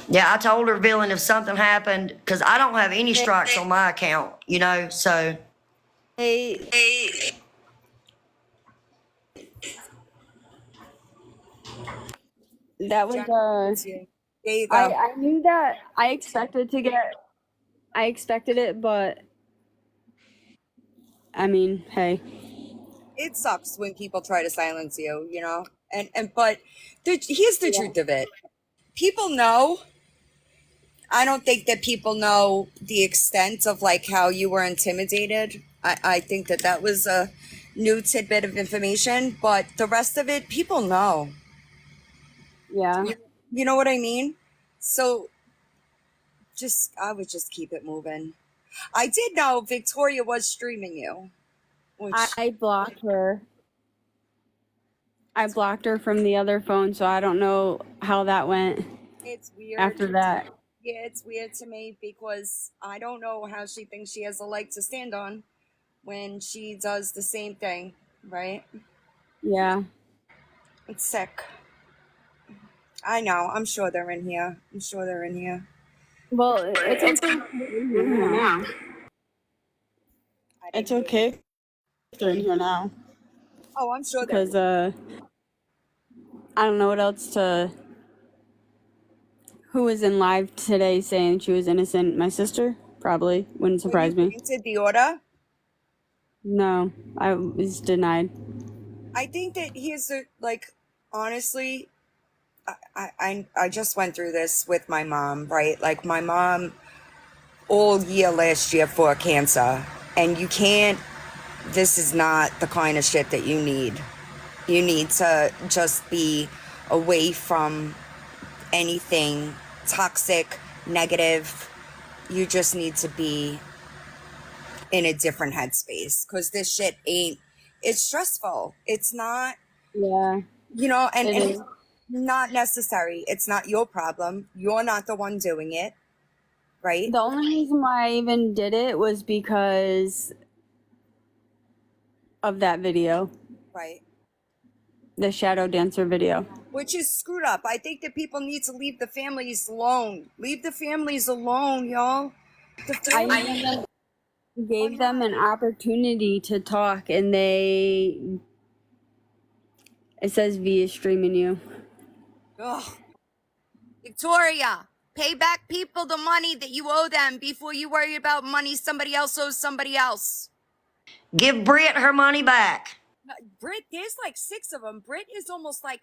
Yeah, I told her, Villian, if something happened, because I don't have any strikes on my account, you know, so. Hey, that was There you go. I knew that I expected it, but I mean, hey. It sucks when people try to silence you, you know? But here's the truth of it. People know. I don't think that people know the extent of like how you were intimidated. I think that that was a new tidbit of information, but the rest of it, people know. Yeah. You know what I mean? So I would just keep it moving. I did know Victoria was streaming you, which I blocked her. I blocked her from the other phone, so I don't know how that went it's weird. after that. Yeah, it's weird to me because I don't know how she thinks she has a leg to stand on when she does the same thing, right? Yeah. It's sick. I know. I'm sure they're in here. Well, it's okay. Now. It's okay if they're in here now. Oh, I'm sure they're. Because I don't know what else to. Who was in live today saying she was innocent? My sister? Probably. Wouldn't surprise me. Did the order? No, I was denied. I think that honestly, I just went through this with my mom, right? Like my mom all year last year for cancer, and this is not the kind of shit that you need. You need to just be away from anything toxic, negative. You just need to be in a different headspace because this shit it's stressful. It's not, Yeah. you know, and it's not necessary. It's not your problem. You're not the one doing it, right? The only reason why I even did it was because of that video. Right. The shadow dancer video. Which is screwed up. I think that people need to leave the families alone. Leave the families alone, y'all. I gave them an opportunity to talk, and it says V is streaming you. Ugh. Victoria, pay back people the money that you owe them before you worry about money somebody else owes somebody else. Give Britt her money back. Britt, there's like 6 of them. Britt is almost like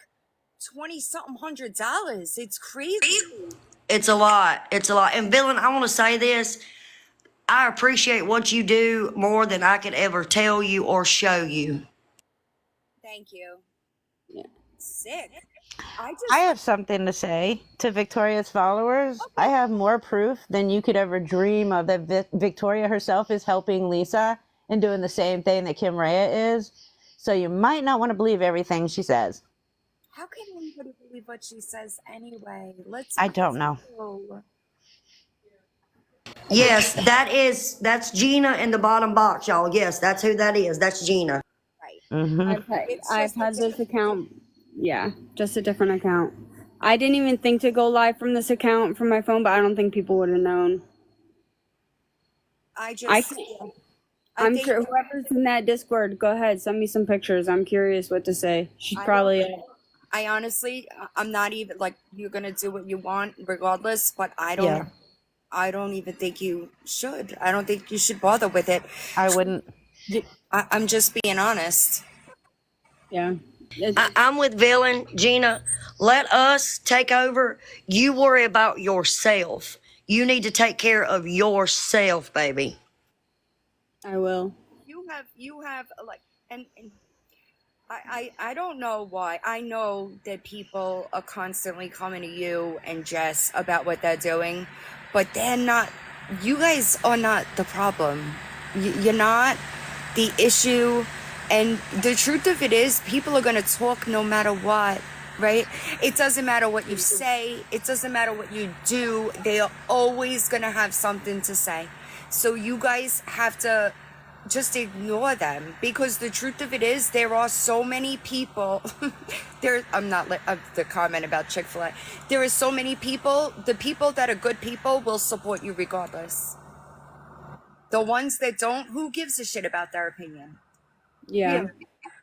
$20-something $100. It's crazy. It's a lot. And Villian, I want to say this. I appreciate what you do more than I could ever tell you or show you. Thank you. Yeah. Sick. I have something to say to Victoria's followers. Okay. I have more proof than you could ever dream of that Victoria herself is helping Lisa and doing the same thing that Kim Rhea is. So you might not want to believe everything she says. How can anybody believe what she says anyway? I don't know. Yes, that's Gina in the bottom box, y'all. Yes, that's who that is. That's Gina. Right. Mm-hmm. I've had this account. Yeah, just a different account. I didn't even think to go live from this account from my phone, but I don't think people would have known. I'm sure whoever's in that Discord, go ahead, send me some pictures. I'm curious what to say. She's probably. I honestly, I'm not even like, you're gonna do what you want regardless, but I don't even think you should. I don't think you should bother with it. I wouldn't. I'm just being honest. Yeah. I'm with Villian. Gina, let us take over. You worry about yourself. You need to take care of yourself, baby. I will. You have like, and I don't know why. I know that people are constantly coming to you and Jess about what they're doing, but they're not. You guys are not the problem. You're not the issue. And the truth of it is, people are going to talk no matter what, right? It doesn't matter what you say. It doesn't matter what you do. They are always going to have something to say. So you guys have to just ignore them, because the truth of it is there are so many people there. I'm not the comment about Chick-fil-A. There are so many people. The people that are good people will support you regardless. The ones that don't, who gives a shit about their opinion? Yeah. Really,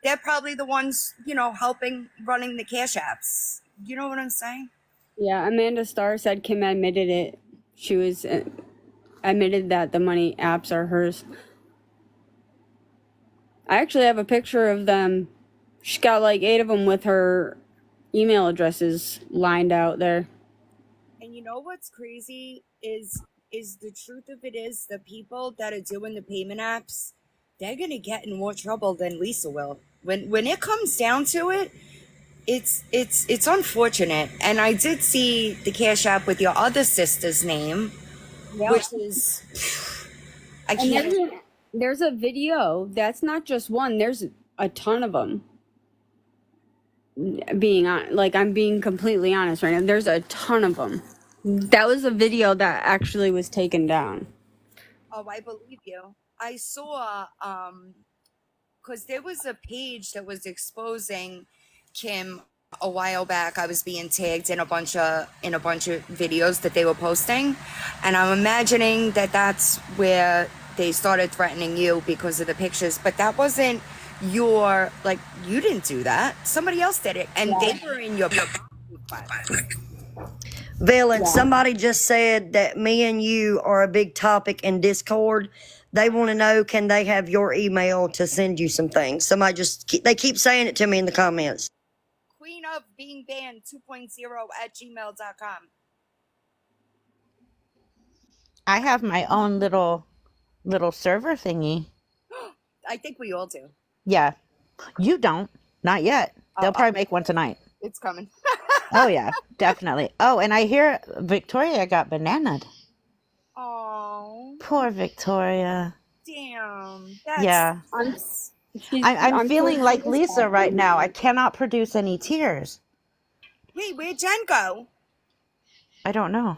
they're probably the ones, helping running the cash apps. You know what I'm saying? Yeah, Amanda Starr said Kim admitted it. She was admitted that the money apps are hers. I actually have a picture of them. She's got like 8 of them with her email addresses lined out there. And you know what's crazy is the truth of it is the people that are doing the payment apps, they're gonna get in more trouble than Lisa will. When it comes down to it, it's unfortunate. And I did see the Cash App with your other sister's name, Yeah. which is I And can't. there's a video. That's not just one. There's a ton of them. Being on, like, I'm being completely honest right now. There's a ton of them. That was a video that actually was taken down. Oh, I believe you. I saw because there was a page that was exposing Kim a while back. I was being tagged in a bunch of videos that they were posting, and I'm imagining that that's where they started threatening you because of the pictures. But that wasn't your, like, you didn't do that. Somebody else did it, and they were in your Villain, Yeah. somebody just said that me and you are a big topic in Discord. They want to know, can they have your email to send you some things? Somebody they keep saying it to me in the comments. Queen of Being Banned 2.0 at gmail.com. I have my own little server thingy. I think we all do. Yeah. You don't. Not yet. They'll probably make one tonight. It's coming. Oh yeah, definitely. Oh, and I hear Victoria got bananaed. Oh, Poor Victoria. damn. Yeah. I'm I'm feeling sure like she is Lisa right happy. now. I cannot produce any tears. Wait, where'd Jen go? I don't know.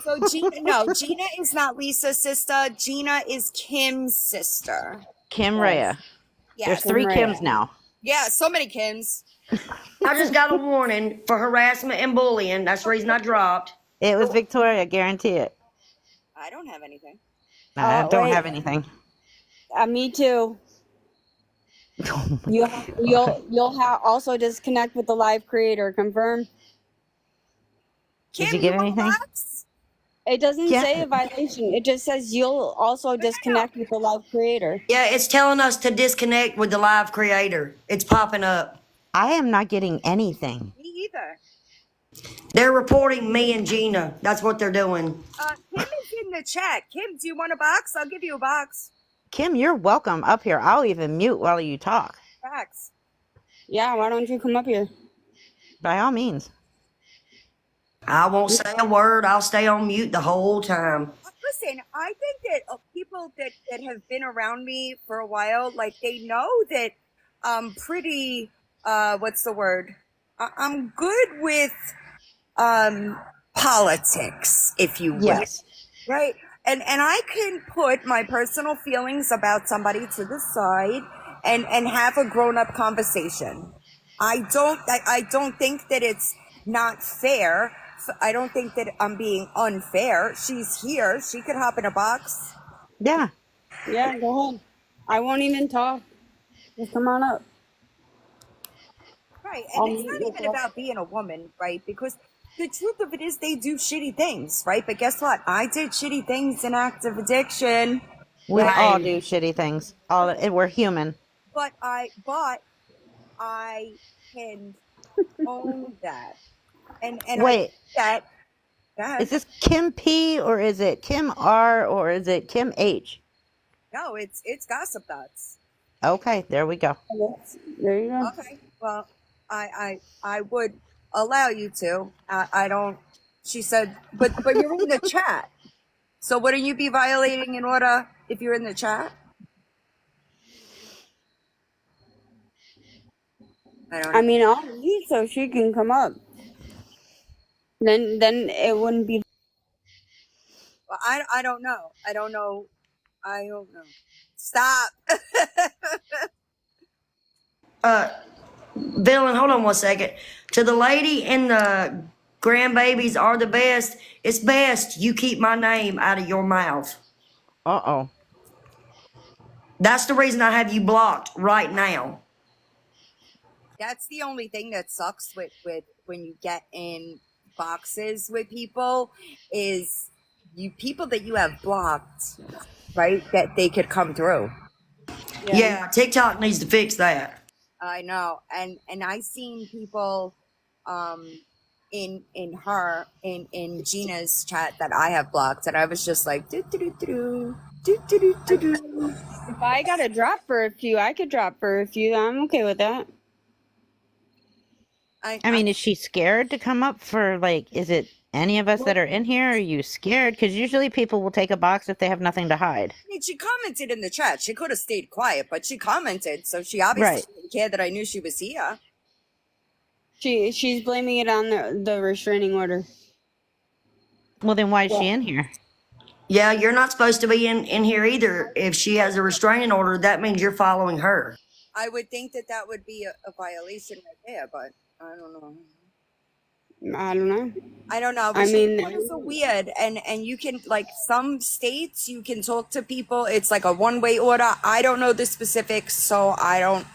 So Gina is not Lisa's sister. Gina is Kim's sister. Kim Yes. Rhea. There's Yes. 3 Right. Kims now. Yeah, so many Kims. I just got a warning for harassment and bullying. That's the reason I dropped. It was Victoria, guarantee it. I don't have anything. I Oh, don't wait. have anything. Me too. Oh my God. You'll also disconnect with the live creator. Confirm. Kim, Did you you get want a anything? box? It doesn't Yeah. say a violation. It just says you'll also disconnect with the live creator. Yeah, it's telling us to disconnect with the live creator. It's popping up. I am not getting anything. Me either. They're reporting me and Gina. That's what they're doing. Kim is in the chat. Kim, do you want a box? I'll give you a box. Kim, you're welcome up here. I'll even mute while you talk. Box. Yeah, why don't you come up here? By all means. I won't say a word. I'll stay on mute the whole time. Listen, I think that people that have been around me for a while, like, they know that I'm pretty, what's the word? I'm good with politics, if you will. Yes. Right? And I can put my personal feelings about somebody to the side and have a grown-up conversation. I don't think that it's not fair. I don't think that I'm being unfair. She's here. She could hop in a box. Yeah. Yeah, go ahead. I won't even talk. Just come on up. Right. I'll And it's mute not even myself. about being a woman, right? Because the truth of it is they do shitty things, right? But guess what? I did shitty things in active addiction. We Right. all do shitty things. We're human. But I can own that. And Wait, that that is this Kim P or is it Kim R or is it Kim H? no, it's gossip thoughts. Okay, there we go. There you go. Okay. Well, I would allow you to. I don't. She said, but you're in the chat. So wouldn't you be violating in order if you're in the chat? I mean, I'll mute so she can come up. Then it wouldn't be. Well, I don't know. I don't know. I don't know. Stop. Villain, hold on one second. To the lady and the grandbabies are the best. It's best you keep my name out of your mouth. Uh-oh. That's the reason I have you blocked right now. That's the only thing that sucks with when you get in boxes with people is you people that you have blocked, right? That they could come through. Yeah, TikTok needs to fix that. I know, and I seen people, in Gina's chat that I have blocked, and I was just like, do do do do do do do do do. If I gotta drop for a few, I could drop for a few. I'm okay with that. I mean, is she scared to come up for, like, is it any of us that are in here? Are you scared? Because usually people will take a box if they have nothing to hide. I mean, she commented in the chat. She could have stayed quiet, but she commented, so she obviously Right. didn't care that I knew she was here. She's blaming it on the restraining order. Well, then why is she in here? Yeah, you're not supposed to be in here either. If she has a restraining order, that means you're following her. I would think that would be a violation right there, but I don't know. I don't know. I don't know. But I mean, it's so weird, and you can, like, some states you can talk to people. It's like a one-way order. I don't know the specifics, so I don't.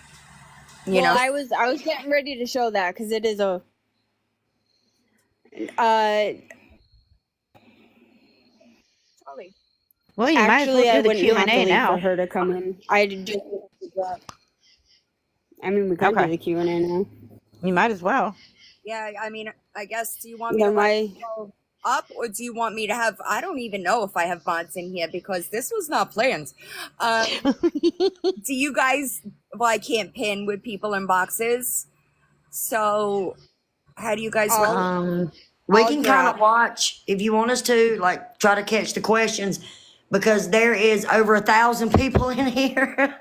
You know, I was getting ready to show that because it is a. Charlie. Well, you might as Actually, I well do the wouldn't have to Q&A leave now. for her to come in. I just. I mean, we can do Okay. the Q&A now. You might as well. Yeah, I mean, I guess. Do you want me Then to why? go up, or do you want me to have? I don't even know if I have mods in here because this was not planned. Do you guys? Well, I can't pin with people in boxes. So, how do you guys? We I'll can kind drop. of watch if you want us to, like, try to catch the questions, because there is over 1,000 people in here.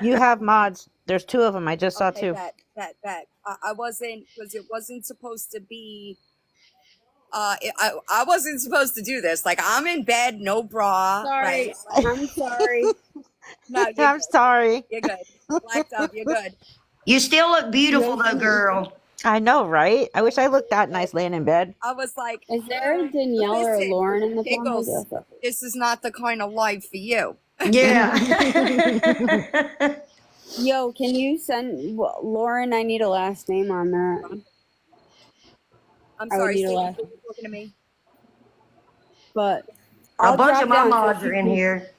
You have mods. There's 2 of them. I just saw 2. That. I wasn't, because it wasn't supposed to be. I wasn't supposed to do this. Like, I'm in bed, no bra. Sorry, Right? I'm sorry. No, you're I'm good. sorry. You're good. Blacked up. You're good. You still look beautiful, though, girl. I know, right? I wish I looked that nice laying in bed. I was like, Is there a Danielle or a listen, Lauren in the Giggles, family? this is not the kind of life for you. Yeah. Yo, can you send Lauren? I need a last name on that. I'm I would sorry, need a Steve, laugh. you're looking at me. But A I'll bunch drop of my down so mods she are in can- here.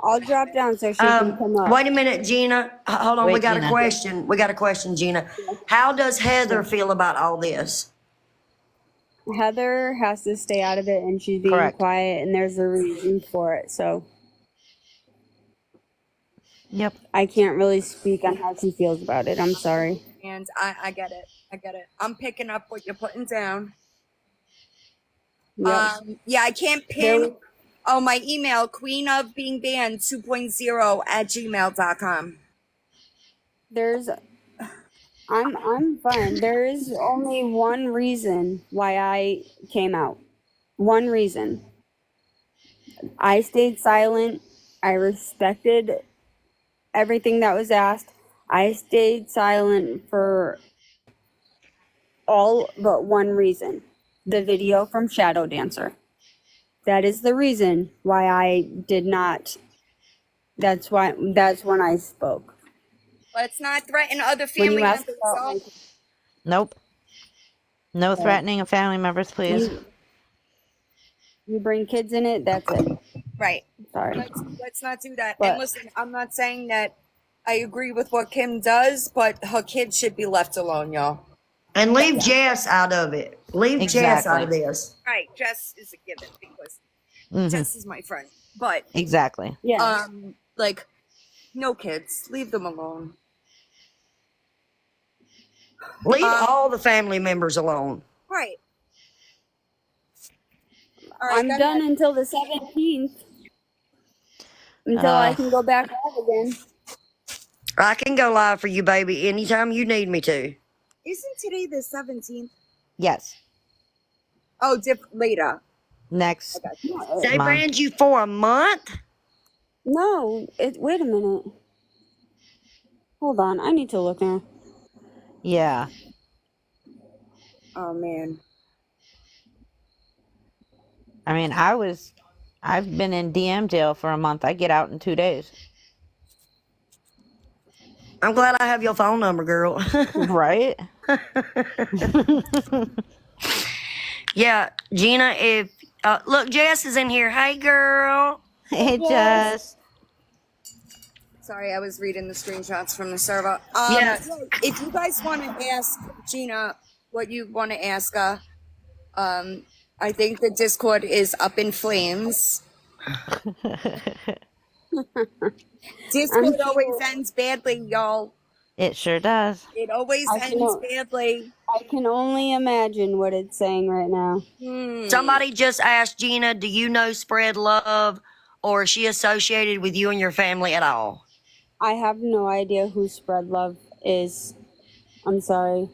I'll drop down so she can come up. Wait a minute, Gina. Hold on. Wait, we got Gina. a question. We got a question, Gina. How does Heather feel about all this? Heather has to stay out of it, and she's being Correct. quiet, and there's a reason for it. So Yep. I can't really speak on how she feels about it. I'm sorry. And I get it. I get it. I'm picking up what you're putting down. Yep. Yeah, I can't pin. Oh, my email, queenofbeingbanned 2.0 @gmail.com. I'm fine. There is only one reason why I came out. One reason. I stayed silent. I respected everything that was asked. I stayed silent for all but one reason. The video from Shadow Dancer. That is the reason why I did not. That's when I spoke. Let's not threaten other When you family asked members. about my Nope. No threatening of family members, please. you bring kids in it, that's it. Right. Sorry. Let's not do that. But- And listen, I'm not saying that I agree with what Kim does, but her kids should be left alone, y'all. And leave Jess out of it. Leave Jess out of this. Right. Jess is a given because Mhm. Jess is my friend. But Exactly. Yeah. like, no kids. Leave them alone. Leave all the family members alone. Right. All right, I'm go done ahead. until the 17th. Until I can go back live again. I can go live for you, baby, anytime you need me to. Isn't today the 17th? Yes. Oh, later. Next. They Month. ran you for a month? No, wait a minute. Hold on, I need to look now. Yeah. Oh man. I mean, I've been in DM jail for a month. I get out in 2 days. I'm glad I have your phone number, girl. Right? Yeah, Gina, if look, Jess is in here. Hey, girl. It Yes. just Sorry, I was reading the screenshots from the server. Yeah. If you guys want to ask Gina what you want to ask her, I think the Discord is up in flames. Discord sure- always ends badly, y'all. it sure does. It always I ends can- badly. I can only imagine what it's saying right now. Somebody just asked Gina, do you know Spread Love, or is she associated with you and your family at all? I have no idea who Spread Love is. I'm sorry.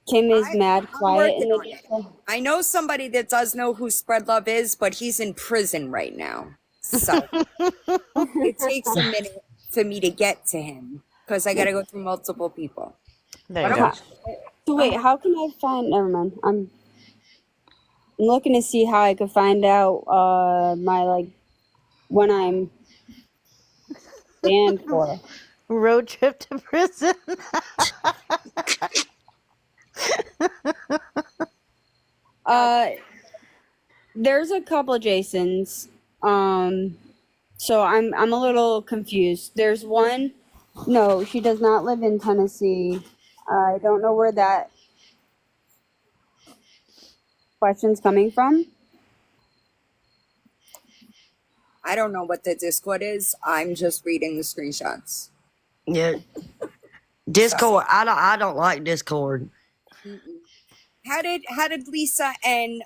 Kim is mad I'm quiet working in on it. the I know somebody that does know who Spread Love is, but he's in prison right now. So it takes a minute for me to get to him because I got to go through multiple people. There you But go. I'm- So wait, how can I find? Never mind. I'm looking to see how I could find out my when I'm banned for. Road trip to prison. There's a couple Jasons. So I'm a little confused. There's one. No, she does not live in Tennessee. I don't know where that question's coming from. I don't know what the Discord is. I'm just reading the screenshots. Yeah. Discord. I don't like Discord. How did Lisa and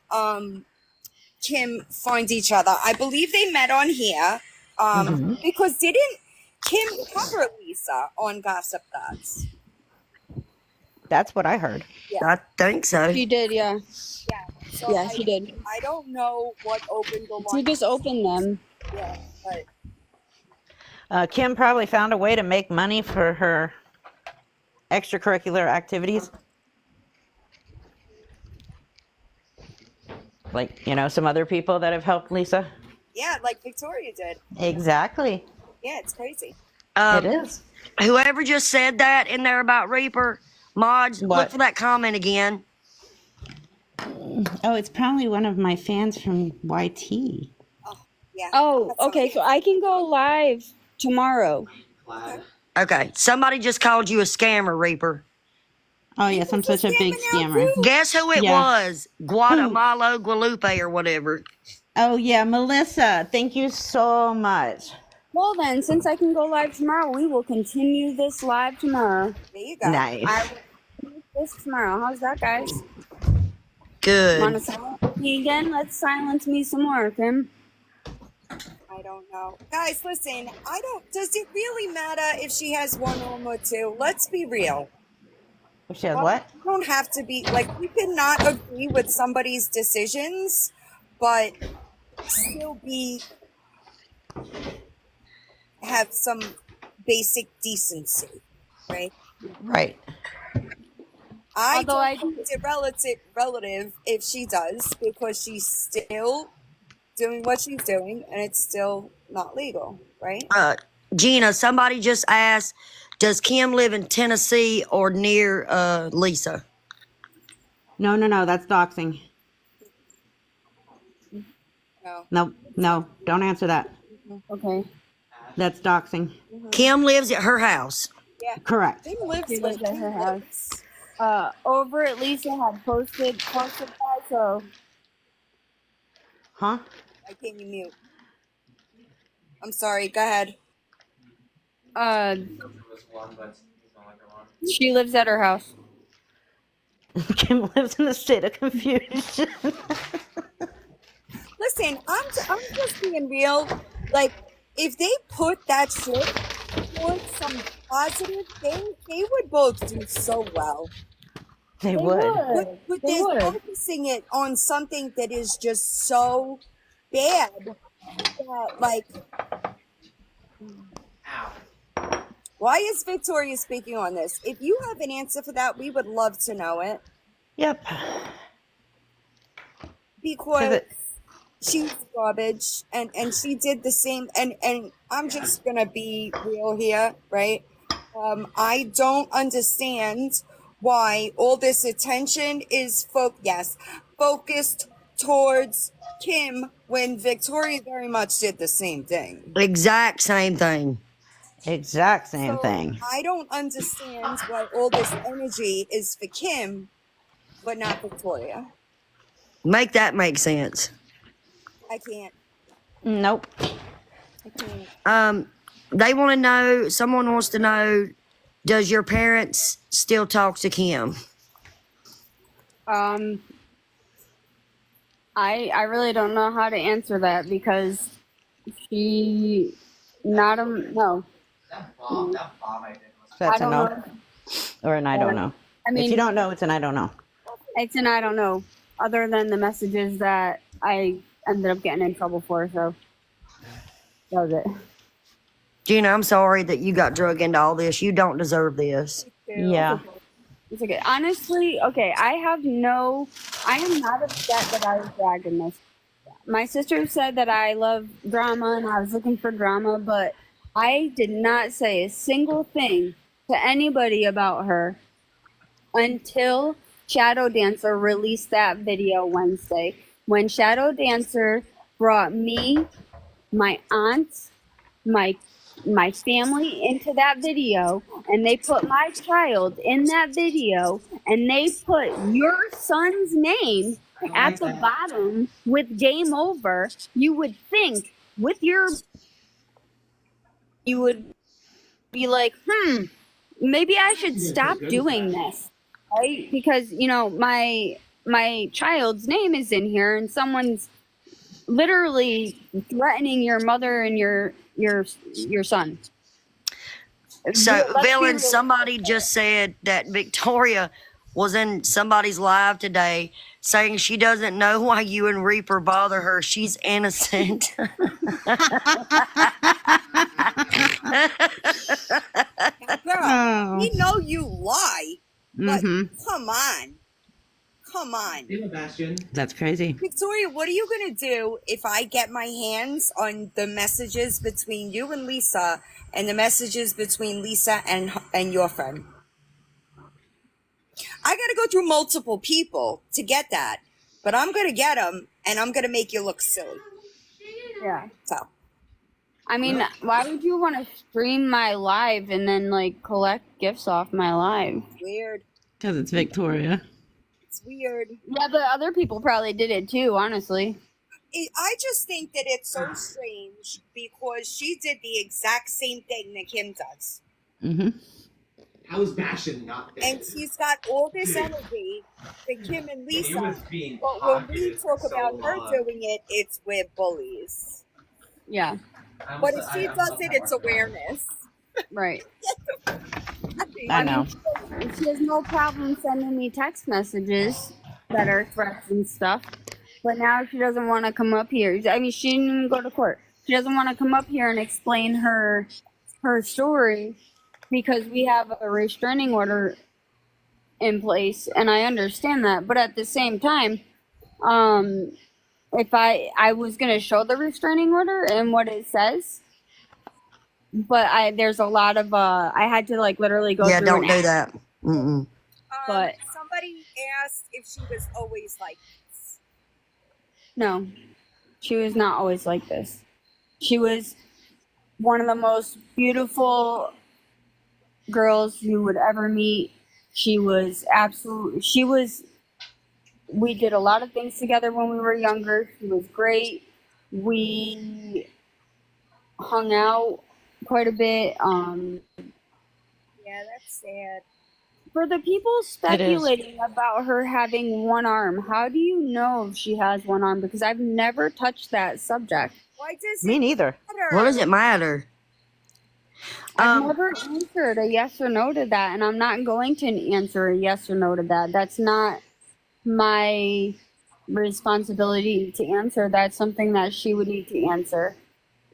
Kim find each other? I believe they met on here. Because didn't Kim cover Lisa on Gossip Gods? That's what I heard. I think so. She did, yeah. So Yeah, she did. I don't know what opened the She line. just opened them. Yeah, but Kim probably found a way to make money for her extracurricular activities. Like, some other people that have helped Lisa. yeah, like Victoria did. Exactly. Yeah, it's crazy. It is. Whoever just said that in there about Reaper, mods, look What? for that comment again. Oh, it's probably one of my fans from YT. Yeah. Oh, That's okay. So I can go live tomorrow. Okay, somebody just called you a scammer, Reaper. Oh, yes, I'm such a big scammer. Guess who it Yeah. was? Guatemala Guadalupe or whatever. Oh, yeah, Melissa, thank you so much. Well then, since I can go live tomorrow, we will continue this live tomorrow. There you go. Nice. I will continue this tomorrow. How's that, guys? Good. Want to silence me again? Let's silence me some more, Kim. I don't know. Guys, listen, does it really matter if she has one arm or two? Let's be real. If she has what? You don't have to be, you cannot agree with somebody's decisions, but still have some basic decency, right? Right. Although I don't think it's relative if she does, because she's still doing what she's doing, and it's still not legal, right? Gina, somebody just asked, does Kim live in Tennessee or near Lisa? No, that's doxing. No, don't answer that. Okay. That's doxing. Kim lives at her house. Yeah. Correct. Kim lives She lives at her house. Over at Lisa had posted that, so Why can't you mute? I'm sorry, go ahead. she lives at her house. Kim lives in a state of confusion. Listen, I'm just being real. If they put that shit towards some positive thing, they would both do so well. They would. But they're focusing it on something that is just so bad like, why is Victoria speaking on this? If you have an answer for that, we would love to know it. Yep. Because she's garbage, and she did the same. And I'm just gonna be real here, right? I don't understand why all this attention is focused towards Kim when Victoria very much did the same thing. Exact same thing. Exact same So thing. I don't understand why all this energy is for Kim, but not Victoria. Make that make sense. I can't. Nope. I can't. They want to know, someone wants to know, does your parents still talk to Kim? I really don't know how to answer that because she not no. That's I a don't no. know. Or an I don't know. I mean, if you don't know, it's an I don't know. it's an I don't know. Other than the messages that I ended up getting in trouble for, so that was it. Gina, I'm sorry that you got drug into all this. You don't deserve this. Yeah. It's okay. Honestly, okay, I am not upset that I was dragged in this. My sister said that I love drama and I was looking for drama, but I did not say a single thing to anybody about her until Shadow Dancer released that video Wednesday. When Shadow Dancer brought me, my aunts, my family into that video, and they put my child in that video, and they put your son's name at the bottom with game over, you would think you would be like, maybe I should stop doing this, right? Because my child's name is in here, and someone's literally threatening your mother and your son. So, Villian, somebody just said that Victoria was in somebody's live today saying she doesn't know why you and Reaper bother her. She's innocent. Girl, we know you lie, but come on. That's crazy. Victoria, what are you going to do if I get my hands on the messages between you and Lisa and the messages between Lisa and your friend? I got to go through multiple people to get that, but I'm going to get them, and I'm going to make you look silly. Yeah. So. I mean, why would you want to stream my live and then collect gifts off my live? Weird. Because it's Victoria. It's weird. Yeah, but other people probably did it too, honestly. I just think that it's so strange because she did the exact same thing that Kim does. How is Bastion not there? And she's got all this energy for Kim and Lisa, but when we talk about her doing it, it's with bullies. Yeah. But if she does it, it's awareness. Right. I know. She has no problem sending me text messages that are threats and stuff. But now she doesn't want to come up here. I mean, she didn't even go to court. She doesn't want to come up here and explain her story because we have a restraining order in place, and I understand that. But at the same time, if I was gonna show the restraining order and what it says, but there's a lot of I had to literally go. Yeah, through don't do that. But somebody asked if she was always like this. No, she was not always like this. She was one of the most beautiful girls you would ever meet. We did a lot of things together when we were younger. She was great. We hung out quite a bit. Yeah, that's sad. For the people speculating about her having one arm, how do you know if she has one arm? Because I've never touched that subject. Why does Me neither. matter? What does it matter? I've never answered a yes or no to that, and I'm not going to answer a yes or no to that. That's not my responsibility to answer. That's something that she would need to answer.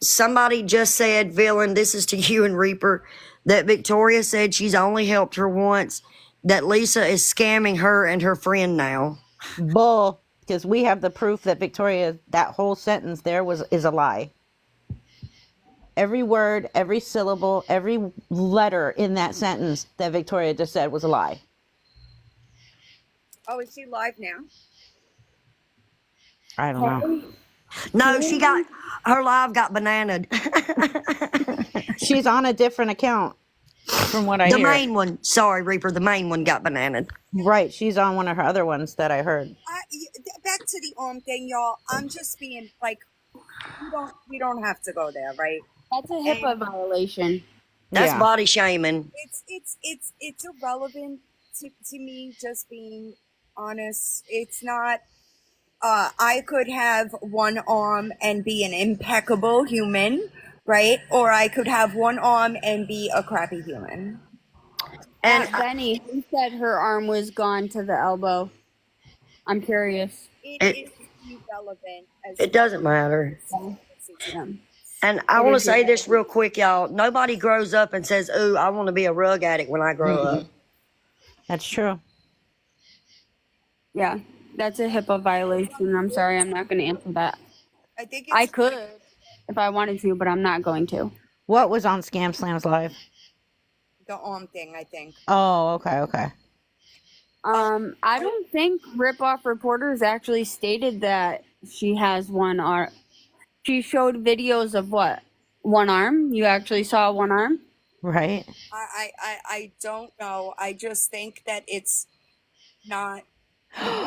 Somebody just said, Villain, this is to you and Reaper, that Victoria said she's only helped her once, that Lisa is scamming her and her friend now. Bull, because we have the proof that Victoria, that whole sentence there is a lie. Every word, every syllable, every letter in that sentence that Victoria just said was a lie. Oh, is she live now? I don't know. No, she got, her live got bananaed. She's on a different account from what I The hear. main one, sorry, Reaper, the main one got bananaed. Right, she's on one of her other ones that I heard. Back to the thing, y'all. I'm just being like, we don't have to go there, right? That's a HIPAA violation. That's Yeah. body shaming. It's irrelevant to me, just being honest. It's not. I could have one arm and be an impeccable human, right? Or I could have one arm and be a crappy human. And Benny, who said her arm was gone to the elbow? I'm curious. It is irrelevant. It doesn't matter. Yeah. And I want to say this real quick, y'all. Nobody grows up and says, ooh, I want to be a rug addict when I grow up. That's true. Yeah, that's a HIPAA violation. I'm sorry, I'm not going to answer that. I think I could if I wanted to, but I'm not going to. What was on Scam Slams Live? the arm thing, I think. Oh, okay. I don't think Ripoff Reporters actually stated that she has one arm. She showed videos of what? One arm? You actually saw one arm? Right. I don't know. I just think that it's not.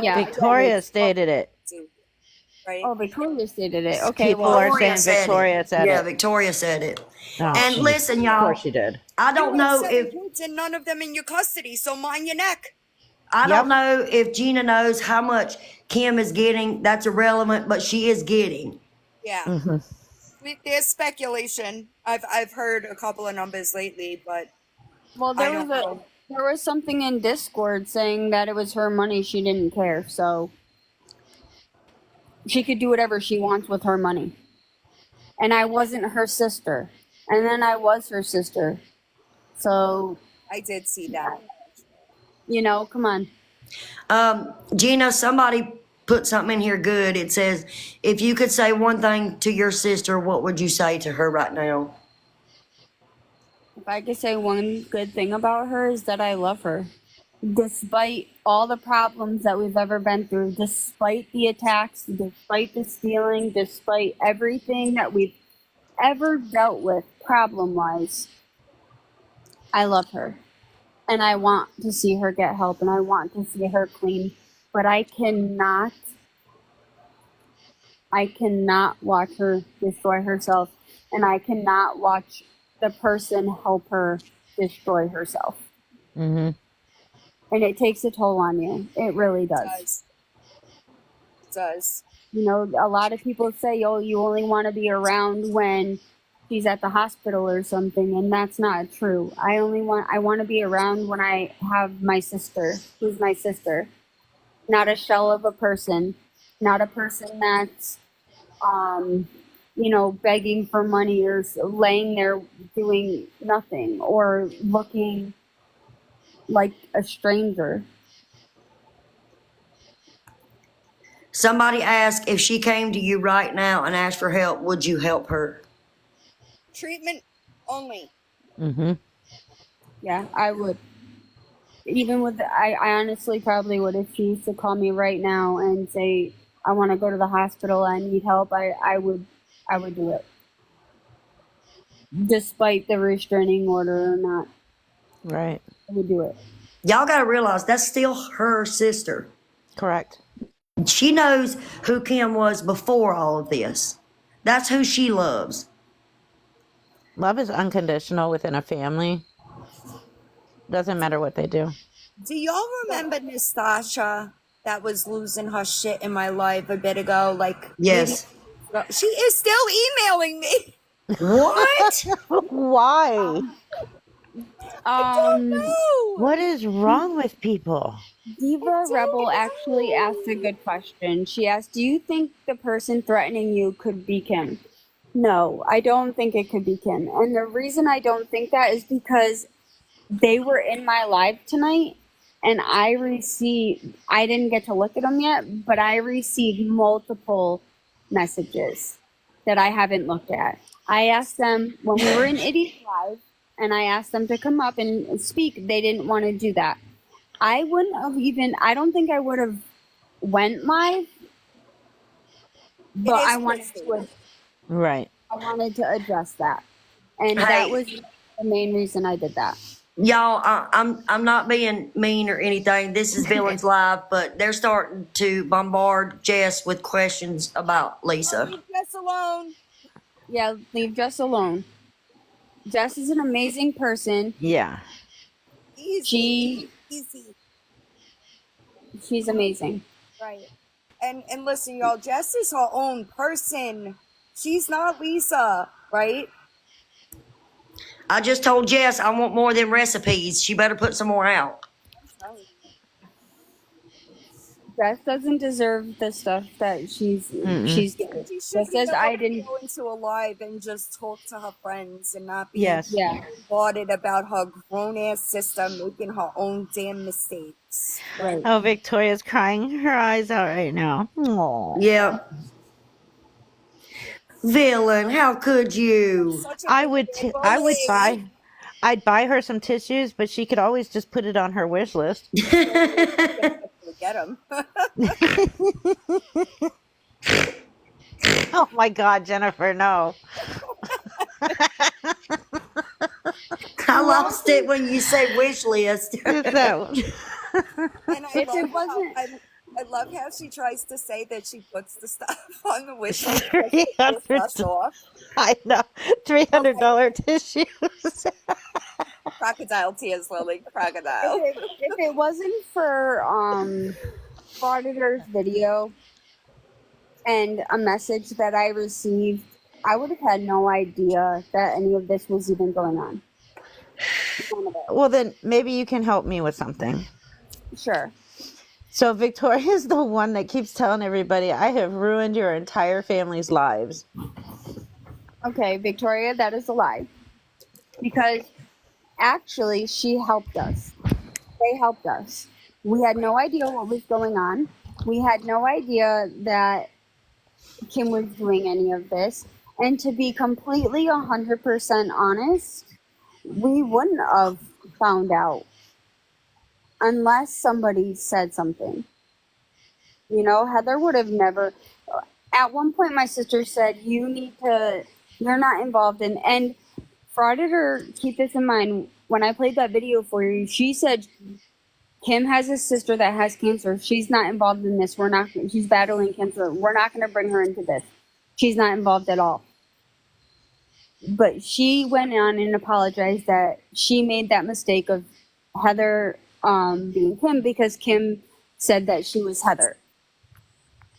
Yeah. Victoria stated it. Right? Oh, Victoria stated it. Okay, People well, are saying Victoria said Yeah, it. Victoria said it. Oh, And listen, y'all. Of course she did. I don't know if kids and none of them in your custody, so mind your neck. I don't know if Gina knows how much Kim is getting. That's irrelevant, but she is getting. Yeah. Mm-hmm. There's speculation. I've heard a couple of numbers lately, but well, there was something in Discord saying that it was her money. She didn't care, so she could do whatever she wants with her money. And I wasn't her sister, and then I was her sister. So I did see that. Come on. Gina, somebody put something in here good. It says, if you could say one thing to your sister, what would you say to her right now? If I could say one good thing about her is that I love her. Despite all the problems that we've ever been through, despite the attacks, despite the stealing, despite everything that we've ever dealt with problem-wise, I love her. And I want to see her get help, and I want to see her clean. But I cannot watch her destroy herself, and I cannot watch the person help her destroy herself. Mm-hmm. And it takes a toll on you. It really does. It does. A lot of people say, oh, you only want to be around when she's at the hospital or something, and that's not true. I want to be around when I have my sister, who's my sister. Not a shell of a person. Not a person that's begging for money or laying there doing nothing or looking like a stranger. Somebody asked, if she came to you right now and asked for help, would you help her? Treatment only. Mm-hmm. Yeah, I would. Even with, I honestly probably would. If she used to call me right now and say, I want to go to the hospital, I need help, I would do it. Despite the restraining order or not. Right. I would do it. Y'all got to realize that's still her sister. Correct. She knows who Kim was before all of this. That's who she loves. Love is unconditional within a family. Doesn't matter what they do. Do y'all remember Nastasha that was losing her shit in my life a bit ago? Yes. She is still emailing me. What? Why? I don't know. What is wrong with people? Diva Rebel actually asked a good question. She asked, "Do you think the person threatening you could be Kim?" No, I don't think it could be Kim. And the reason I don't think that is because they were in my live tonight and I didn't get to look at them yet, but I received multiple messages that I haven't looked at. I asked them when we were in Iddy's live and I asked them to come up and speak. They didn't want to do that. I wouldn't have even, I don't think I would have went live, It but is Christy. Right. I wanted to address that. And that Hey, was the main reason I did that. y'all, I'm not being mean or anything. This is Villains Live, but they're starting to bombard Jess with questions about Lisa. Leave Jess alone. Yeah, leave Jess alone. Jess is an amazing person. Yeah. Easy. Easy. She's amazing. Right. And listen, y'all, Jess is her own person. She's not Lisa, right? I just told Jess I want more than recipes. She better put some more out. I'm telling you. Jess doesn't deserve the stuff that she's getting. She should Just as be I able to didn't. go into a live and just talk to her friends and not be Yes. Yeah, bothered about her grown ass sister making her own damn mistakes. right. Oh, Victoria's crying her eyes out right now. Aww. Yeah. Villain, how could You're you? such a big I would bully. I'd buy her some tissues, but she could always just put it on her wish list. Get them. Oh my God, Jennifer, no. I lost it when you say wish list. It's that one. And If it wasn't, I love how she tries to say that she puts the stuff on the wish list because it $300. pays us off. I know. $300 tissues. Crocodile tears, Lily. Crocodile. if it wasn't for Frauditor's video and a message that I received, I would have had no idea that any of this was even going on. None of it. Well, then maybe you can help me with something. Sure. So Victoria's the one that keeps telling everybody, I have ruined your entire family's lives. Okay, Victoria, that is a lie. Because actually, she helped us. They helped us. We had no idea what was going on. We had no idea that Kim was doing any of this. And to be completely 100% honest, we wouldn't have found out unless somebody said something. You know, Heather would have never. At one point, my sister said, you're not involved in, and Frauditor, keep this in mind, when I played that video for you, she said, Kim has a sister that has cancer. She's not involved in this. She's battling cancer. We're not going to bring her into this. She's not involved at all. But she went on and apologized that she made that mistake of Heather being Kim because Kim said that she was Heather.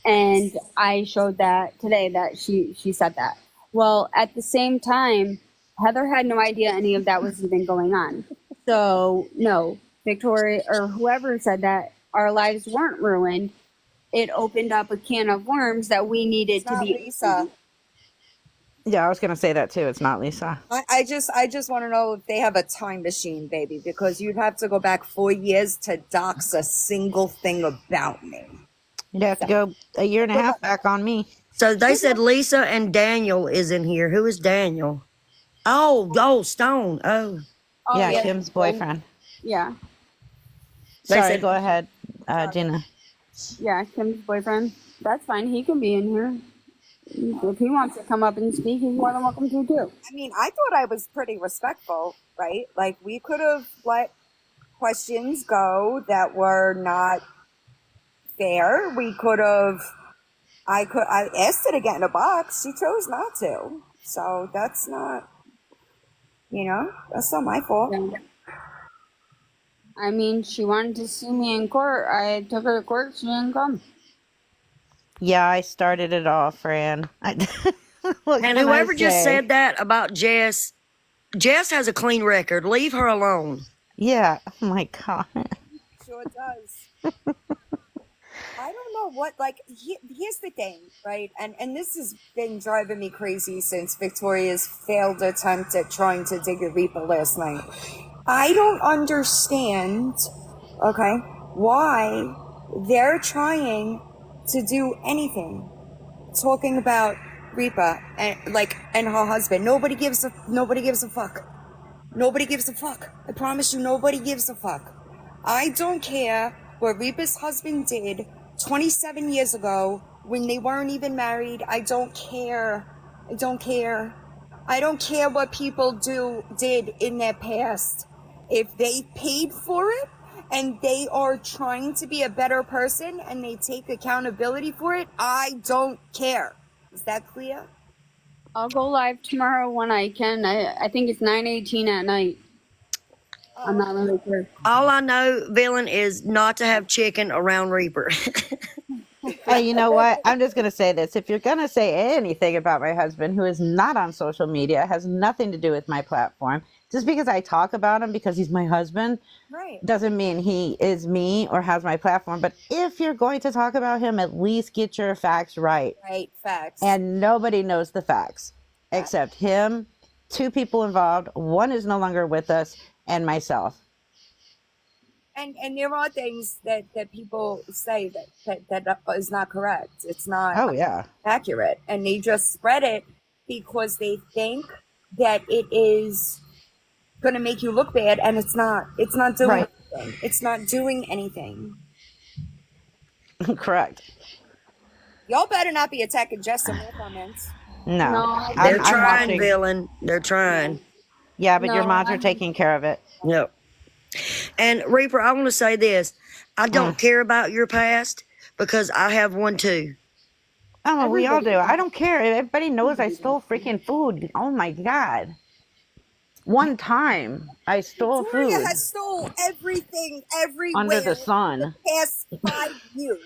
And I showed that today that she said that. Well, at the same time, Heather had no idea any of that was even going on. So, no, Victoria or whoever said that our lives weren't ruined. It opened up a can of worms that we needed It's to not be. Lisa. Yeah, I was going to say that too. It's not Lisa. I just want to know if they have a time machine, baby, because you'd have to go back 4 years to dox a single thing about me. You'd have to go a year and a half back on me. So they said Lisa and Daniel is in here. Who is Daniel? Oh, Stone. Oh. Oh, Yeah, Kim's boyfriend. Yeah. They Sorry, said- go ahead, Gina. Yeah, Kim's boyfriend. That's fine. He can be in here. If he wants to come up and speak, he's more than welcome to too. I mean, I thought I was pretty respectful, right? Like, we could have let questions go that were not fair. We could have, I asked her to get in a box. She chose not to. So that's not, that's not my fault. Yeah. I mean, she wanted to see me in court. I took her to court. She didn't come. Yeah, I started it off, Fran. And whoever just said that about Jess has a clean record. Leave her alone. Yeah, oh my God. Sure does. I don't know what, like, here's the thing, right? And this has been driving me crazy since Victoria's failed attempt at trying to dig a Reaper last night. I don't understand, okay, why they're trying to do anything. Talking about Reaper and her husband. Nobody gives a fuck. Nobody gives a fuck. I promise you, nobody gives a fuck. I don't care what Reaper's husband did 27 years ago when they weren't even married. I don't care. I don't care. I don't care what people did in their past. If they paid for it and they are trying to be a better person and they take accountability for it, I don't care. Is that clear? I'll go live tomorrow when I can. I think it's 9:18 at night. I'm not really sure. All I know, Villian, is not to have chicken around Reaper. Hey, you know what? I'm just going to say this. If you're going to say anything about my husband, who is not on social media, has nothing to do with my platform, just because I talk about him because he's my husband, Right. doesn't mean he is me or has my platform. But if you're going to talk about him, at least get your facts right. Right, facts. And nobody knows the facts except him, 2 people involved. 1 is no longer with us, and myself. And there are things that people say that is not correct. It's not accurate, and they just spread it because they think that it is going to make you look bad, and it's not. It's not doing anything. It's not doing anything. Correct. Y'all better not be attacking Jess in my comments. No. They're I'm trying, watching. Villian. They're trying. Yeah, but your mods are taking care of it. Yep. And Reaper, I want to say this. I don't care about your past because I have one too. Oh, well, we all do. I don't care. Everybody knows I stole freaking food. Oh my God. One time I stole Victoria food. has stole everything everywhere Under the sun. the past 5 years.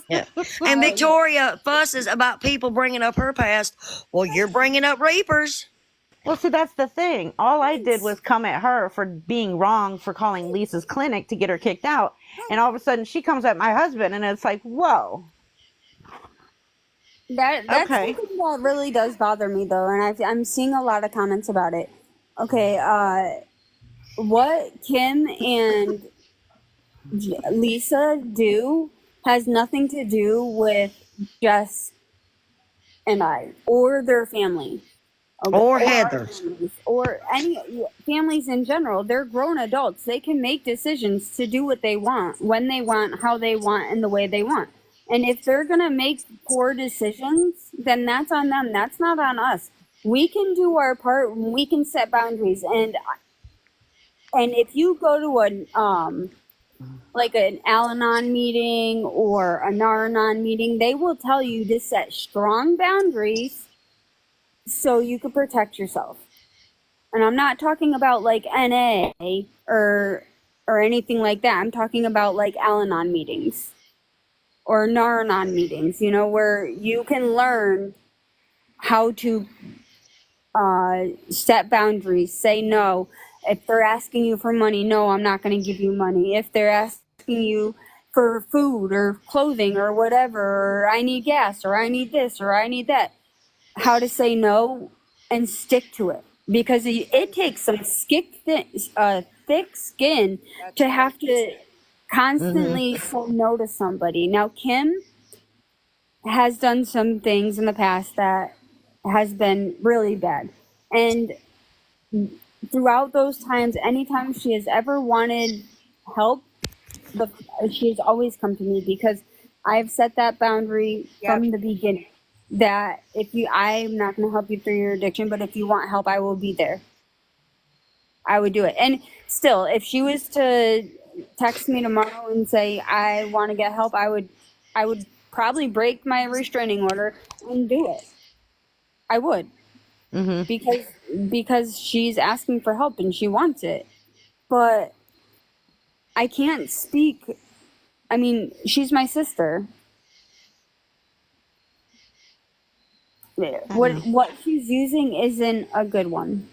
Yeah. And Victoria fusses about people bringing up her past. Well, you're bringing up Reapers. Well, see, that's the thing. All I did was come at her for being wrong for calling Lisa's clinic to get her kicked out. And all of a sudden she comes at my husband and it's like, whoa. That's something that really does bother me, though, and I'm seeing a lot of comments about it. Okay, what Kim and Lisa do has nothing to do with Jess and I or their family. Okay? Or Heather. Or any families in general. They're grown adults. They can make decisions to do what they want, when they want, how they want, and the way they want. And if they're going to make poor decisions, then that's on them. That's not on us. We can do our part. We can set boundaries. And if you go to like an Al-Anon meeting or a Nar-Anon meeting, they will tell you to set strong boundaries so you can protect yourself. And I'm not talking about like NA or anything like that. I'm talking about like Al-Anon meetings or Nar-Anon meetings, you know, where you can learn how to set boundaries, say no. If they're asking you for money, no, I'm not going to give you money. If they're asking you for food or clothing or whatever, or I need gas, or I need this, or I need that, how to say no and stick to it. Because it takes some thick skin to have to constantly say no to somebody. Now, Kim has done some things in the past that has been really bad. And throughout those times, anytime she has ever wanted help, she has always come to me because I've set that boundary from the beginning. That I'm not going to help you through your addiction, but if you want help, I will be there. I would do it. And still, if she was to text me tomorrow and say, I want to get help, I would probably break my restraining order and do it. I would. Because she's asking for help and she wants it. But I can't speak. I mean, she's my sister. What she's using isn't a good one.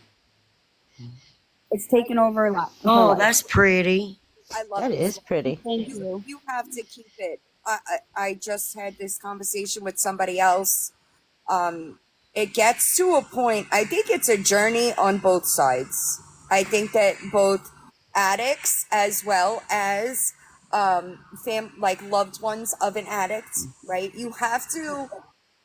It's taken over a lot. Oh, that's pretty. I love That this is pretty. Thank you. you. You have to keep it. I just had this conversation with somebody else. It gets to a point. I think it's a journey on both sides. I think that both addicts as well as like loved ones of an addict, right? You have to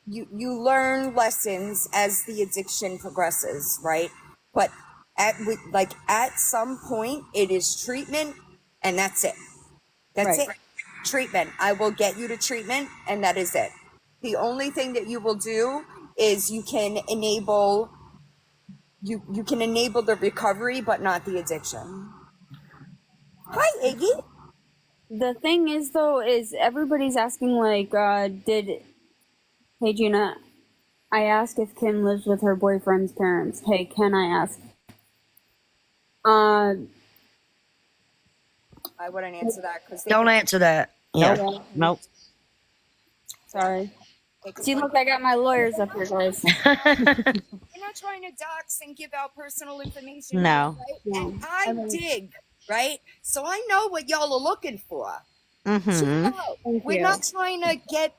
you learn lessons as the addiction progresses, right? But at some point it is treatment, and that's it. That's Right. it. Treatment. I will get you to treatment, and that is it. The only thing that you will do is you can enable the recovery, but not the addiction. Hi, Iggy. The thing is, though, is everybody's asking, like, hey, Gina, I asked if Kim lives with her boyfriend's parents. Hey, can I ask? Uh, I wouldn't answer that because Don't answer that. Yeah. Nope. Nope. sorry. See, look, I got my lawyers up here, guys. We're not trying to dox and give out personal information. No. Right? No. And I dig, right? So I know what y'all are looking for. Mm-hmm. Thank We're you. not trying to get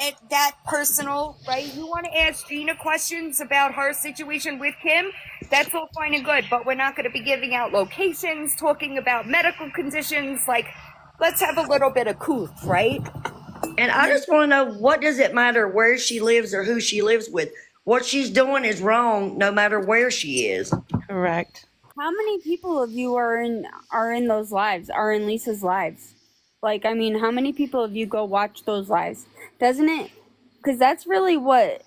at that personal, right? You want to ask Gina questions about her situation with Kim, that's all fine and good, but we're not going to be giving out locations, talking about medical conditions. Like, let's have a little bit of couth, right? And I just want to know, what does it matter where she lives or who she lives with? What she's doing is wrong no matter where she is. Correct. How many people of you are in those lives? Are in Lisa's lives? Like, I mean, how many people of you go watch those lives? Doesn't it? Because that's really what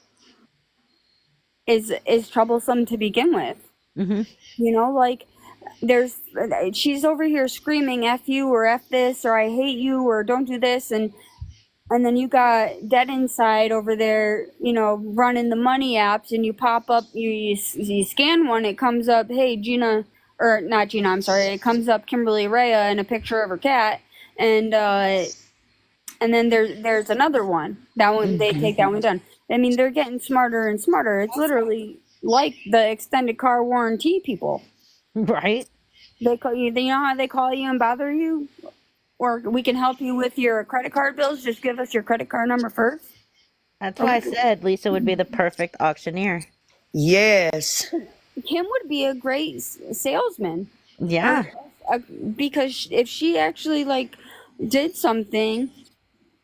is troublesome to begin with. Mm-hmm. You know, like she's over here screaming "F you" or "F this" or "I hate you" or "Don't do this," and then you got Dead Inside over there, you know, running the money apps, and you pop up, you scan one, it comes up, hey, Gina, or not Gina, I'm sorry, it comes up Kimberly Rhea and a picture of her cat, and then there's another one. That one, they take that one down. I mean, they're getting smarter and smarter. It's literally like the extended car warranty people. Right. They call you, you know how they call you and bother you? Or we can help you with your credit card bills. Just give us your credit card number first. That's why I said Lisa would be the perfect auctioneer. Yes. Kim would be a great salesman. Yeah. Because if she actually like did something,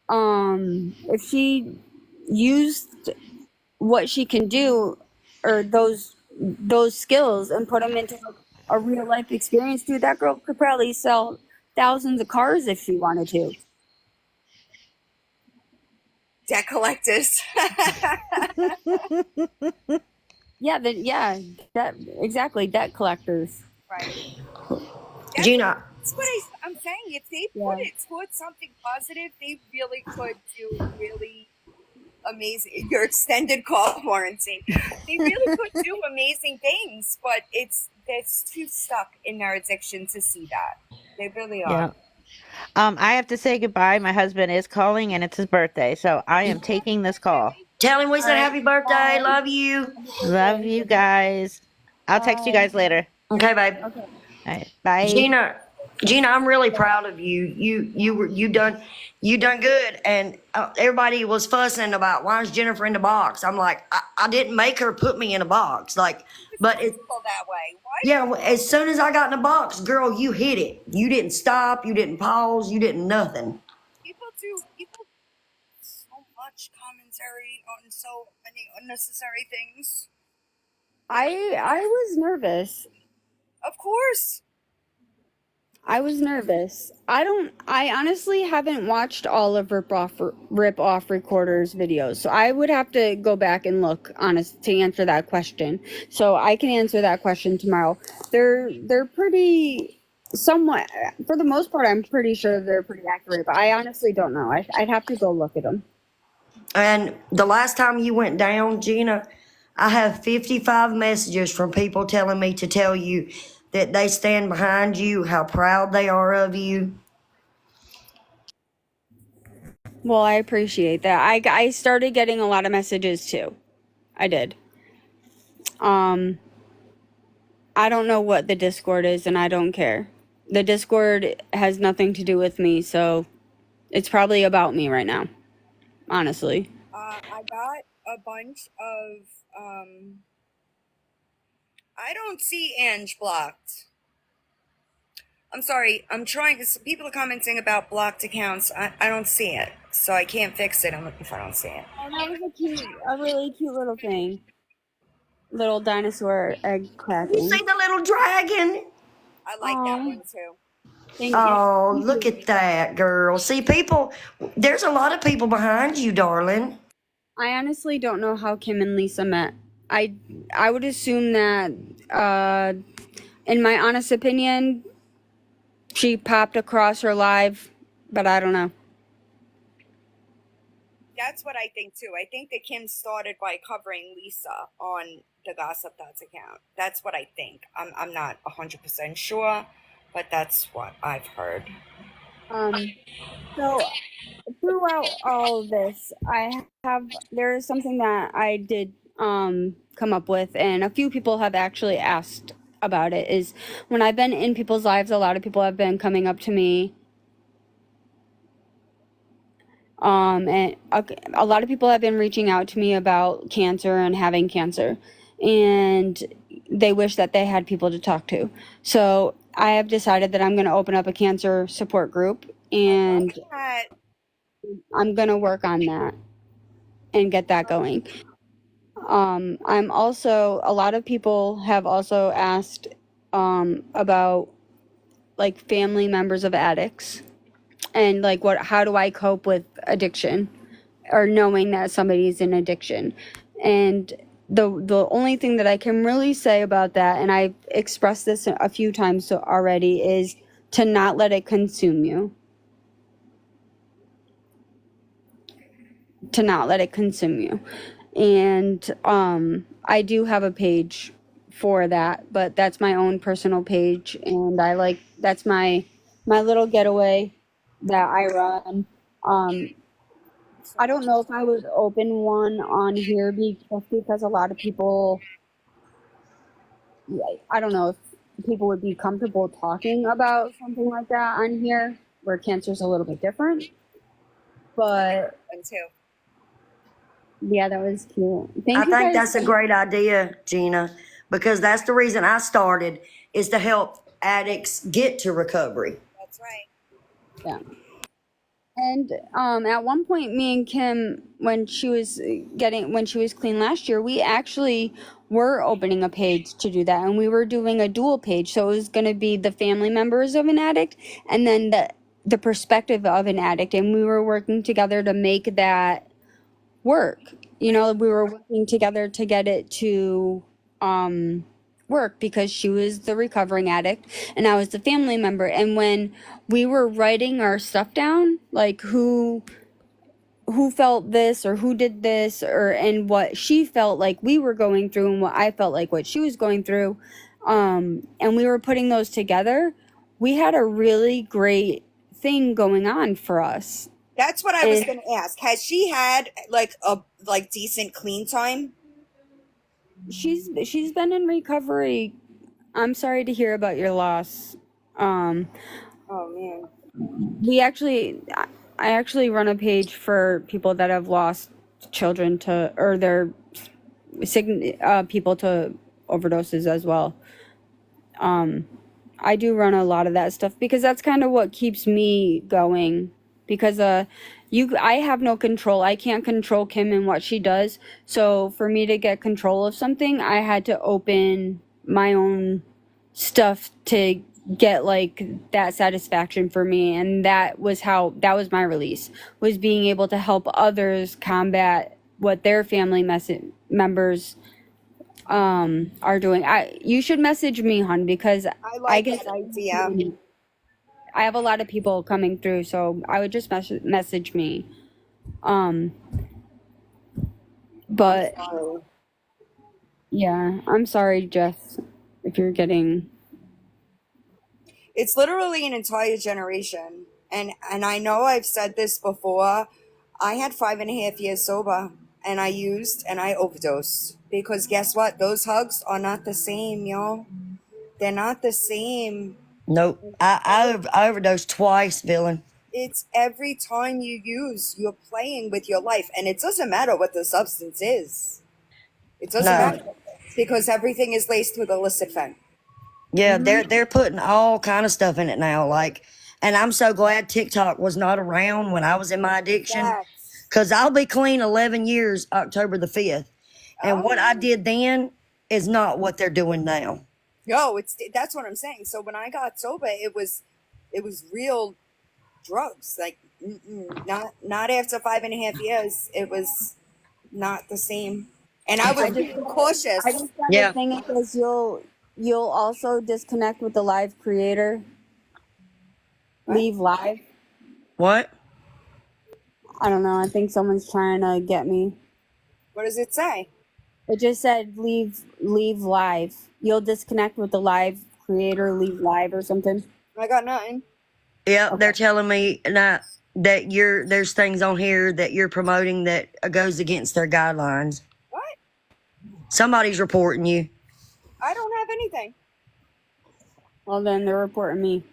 if she used what she can do or those skills and put them into a real life experience, dude, that girl could probably sell thousands of cars if she wanted to. Debt collectors. That exactly, debt collectors. Right. Gina, That's what I'm saying. If they put it towards something positive, they really could do really amazing. Your extended call warranty. They really could do amazing things, but they're too stuck in their addiction to see that. They really are. Yeah. I have to say goodbye. My husband is calling and it's his birthday, so I am taking this call. tell him we said happy birthday. Love you. Love you guys. I'll text you guys later. Okay, babe. Okay. All right. Bye. Gina, I'm really proud of you. You done good. And everybody was fussing about, why is Jennifer in the box? I'm like, I didn't make her put me in a box. Like, but it, That way. Why? yeah. As soon as I got in the box, girl, you hit it. You didn't stop. You didn't pause. You didn't nothing. People so much commentary on so many unnecessary things. I was nervous. Of course. I was nervous. I honestly haven't watched all of Rip Off Recorder's videos, so I would have to go back and look, honest, to answer that question. So I can answer that question tomorrow. They're pretty, somewhat, for the most part, I'm pretty sure they're pretty accurate, but I honestly don't know. I'd have to go look at them. And the last time you went down, Gina, I have 55 messages from people telling me to tell you that they stand behind you, how proud they are of you. Well, I appreciate that. I started getting a lot of messages too. I did. I don't know what the Discord is, and I don't care. The Discord has nothing to do with me, so it's probably about me right now, honestly. I got a bunch of I don't see Ange blocked. I'm sorry. I'm trying. People are commenting about blocked accounts. I don't see it, so I can't fix it if I don't see it. Oh, that was a really cute little thing. Little dinosaur egg You cracking. see the little dragon? I like that Oh, one too. thank you. Oh, look at that, girl. See, people, there's a lot of people behind you, darling. I honestly don't know how Kim and Lisa met. I I would assume that, in my honest opinion, she popped across her live, but I don't know. That's what I think too. I think that Kim started by covering Lisa on the Gossip Dots account. That's what I think. I'm not 100% sure, but that's what I've heard. So throughout all of this, there is something that I did come up with, and a few people have actually asked about it. Is when I've been in people's lives, a lot of people have been coming up to me, and a lot of people have been reaching out to me about cancer and having cancer, and they wish that they had people to talk to. So I have decided that I'm going to open up a cancer support group, and I'm going to work on that and get that going. I'm also, a lot of people have also asked about like family members of addicts, and like how do I cope with addiction, or knowing that somebody's in addiction. And the only thing that I can really say about that, and I've expressed this a few times already, is to not let it consume you. To not let it consume you. And I do have a page for that, but that's my own personal page, and that's my little getaway that I run. I don't know if I would open one on here because a lot of people, I don't know if people would be comfortable talking about something like that on here, where cancer's a little bit different. But yeah, that was cute. I Thank you think guys. that's a great idea, Gina, because that's the reason I started, is to help addicts get to recovery. That's right. Yeah. And at one point, me and Kim, when she was clean last year, we actually were opening a page to do that, and we were doing a dual page. So it was going to be the family members of an addict, and then the perspective of an addict, and we were working together to make that work. We were working together to get it to work, because she was the recovering addict and I was the family member. And when we were writing our stuff down, like who felt this or who did this, and what she felt like we were going through and what I felt like what she was going through, and we were putting those together, we had a really great thing going on for us. That's what I was going to ask. Has she had like a decent clean time? She's been in recovery. I'm sorry to hear about your loss. Oh man. I actually run a page for people that have lost children to, or their people to overdoses as well. I do run a lot of that stuff because that's kind of what keeps me going, because I have no control. I can't control Kim and what she does. So for me to get control of something, I had to open my own stuff to get like that satisfaction for me, and that was my release, was being able to help others combat what their family members are doing. You should message me, hon, because I like that idea. I have a lot of people coming through, so I would just message me. But yeah, I'm sorry, Jess, if you're getting. It's literally an entire generation, and I know I've said this before. I had 5.5 years sober, and I used and I overdosed, because guess what? Those hugs are not the same, y'all. They're not the same. Nope. I overdosed twice, Villain. It's every time you use, you're playing with your life, and it doesn't matter what the substance is. It doesn't No. matter because everything is laced with illicit fentanyl. Yeah, they're putting all kind of stuff in it now. Like, and I'm so glad TikTok was not around when I was in my addiction, Facts. because I'll be clean 11 years October the 5th, and what I did then is not what they're doing now. No, that's what I'm saying. So when I got sober, it was real drugs. Like not after 5.5 years, it was not the same. And I was being cautious. I just found Yeah. the thing is you'll also disconnect with the live creator. What? Leave live. What? I don't know. I think someone's trying to get me. What does it say? It just said leave live. You'll disconnect with the live creator, leave live or something. I got nothing. Yeah, they're telling me that there's things on here that you're promoting that goes against their guidelines. What? Somebody's reporting you. I don't have anything. Well, then they're reporting me.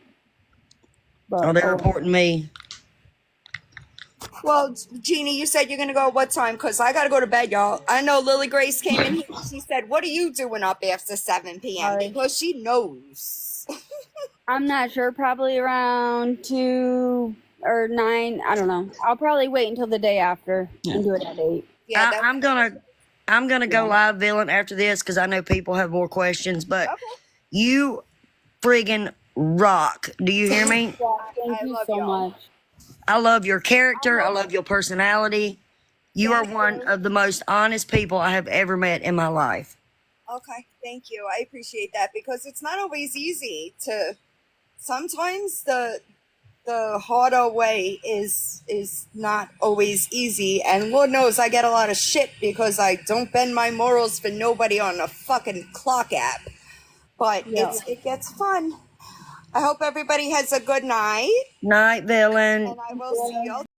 But, Oh, they're reporting me. Well, Jeannie, you said you're going to go at what time? Because I got to go to bed, y'all. I know Lily Grace came in here. She said, what are you doing up after 7 p.m.? Because she knows. I'm not sure. Probably around 2 or 9. I don't know. I'll probably wait until the day after and do it at 8. Yeah, I'm gonna go live, Villain, after this because I know people have more questions. But you friggin' rock. Do you hear me? Thank you so much. I love your character. I love your personality. You are one of the most honest people I have ever met in my life. Okay, thank you. I appreciate that because it's not always easy to. Sometimes the harder way is not always easy, and Lord knows I get a lot of shit because I don't bend my morals for nobody on a fucking clock app. But it gets fun. I hope everybody has a good night. Night, Villain. And I will see y'all.